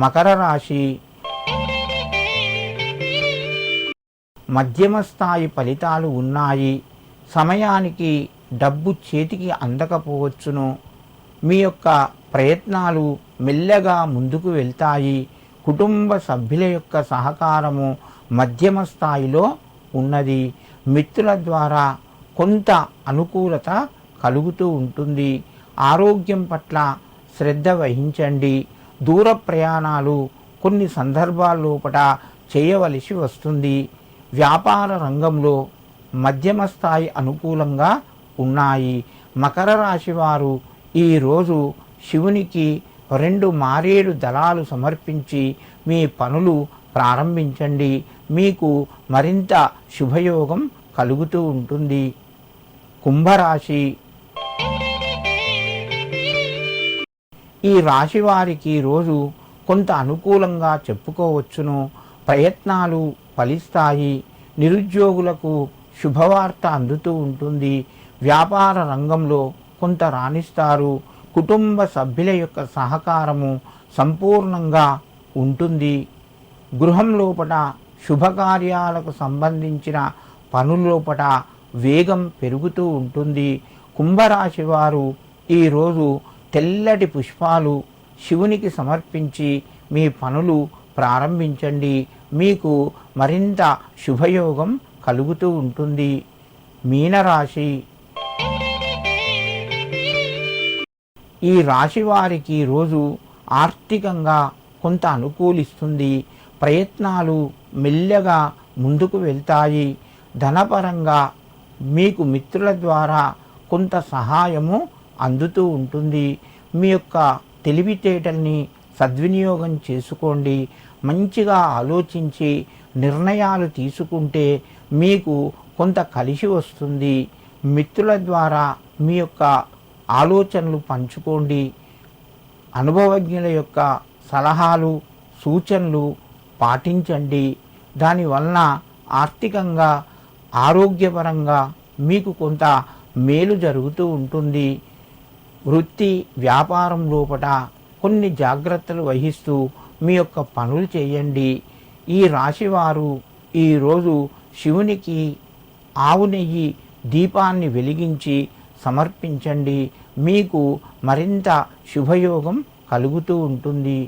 మకర రాశి మధ్యమ స్థాయి ఫలితాలు ఉన్నాయి. సమయానికి డబ్బు చేతికి అందకపోవచ్చును. మీ యొక్క ప్రయత్నాలు మెల్లగా ముందుకు వెళ్తాయి. కుటుంబ సభ్యుల యొక్క సహకారము మధ్యమ స్థాయిలో ఉన్నది. మిత్రుల ద్వారా కొంత అనుకూలత కలుగుతూ ఉంటుంది. ఆరోగ్యం పట్ల శ్రద్ధ వహించండి. దూర ప్రయాణాలు కొన్ని సందర్భాల్లోపట చేయవలసి వస్తుంది. వ్యాపార రంగంలో మధ్యమ స్థాయి అనుకూలంగా ఉన్నాయి. మకర రాశి వారు ఈరోజు శివునికి 2 మారేడు దళాలు సమర్పించి మీ పనులు ప్రారంభించండి. మీకు మరింత శుభయోగం కలుగుతూ ఉంటుంది. కుంభరాశి ఈ రాశి వారికి రోజు కొంత అనుకూలంగా చెప్పుకోవచ్చును. ప్రయత్నాలు ఫలిస్తాయి. నిరుద్యోగులకు శుభవార్త అందుతూ ఉంటుంది. వ్యాపార రంగంలో కొంత రాణిస్తారు. కుటుంబ సభ్యుల యొక్క సహకారము సంపూర్ణంగా ఉంటుంది. గృహం లోపల శుభకార్యాలకు సంబంధించిన పనుల్లోపట వేగం పెరుగుతూ ఉంటుంది. కుంభరాశి వారు ఈరోజు తెల్లటి పుష్పాలు శివునికి సమర్పించి మీ పనులు ప్రారంభించండి. మీకు మరింత శుభయోగం కలుగుతూ ఉంటుంది. మీనరాశి ఈ రాశి వారికి రోజు ఆర్థికంగా కొంత అనుకూలిస్తుంది. ప్రయత్నాలు మెల్లగా ముందుకు వెళ్తాయి. ధనపరంగా మీకు మిత్రుల ద్వారా కొంత సహాయము అందుతూ ఉంటుంది. మీ యొక్క తెలివితేటల్ని సద్వినియోగం చేసుకోండి. మంచిగా ఆలోచించి నిర్ణయాలు తీసుకుంటే మీకు కొంత కలిసి వస్తుంది. మిత్రుల ద్వారా మీ యొక్క ఆలోచనలు పంచుకోండి. అనుభవజ్ఞుల యొక్క సలహాలు సూచనలు పాటించండి. దానివలన ఆర్థికంగా ఆరోగ్యపరంగా మీకు కొంత మేలు జరుగుతూ ఉంటుంది. వృత్తి వ్యాపారం లోపల కొన్ని జాగ్రత్తలు వహిస్తూ మీ యొక్క పనులు చేయండి. ఈ రాశివారు ఈరోజు శివునికి ఆవు నెయ్యి దీపాన్ని వెలిగించి సమర్పించండి. మీకు మరింత శుభయోగం కలుగుతూ ఉంటుంది.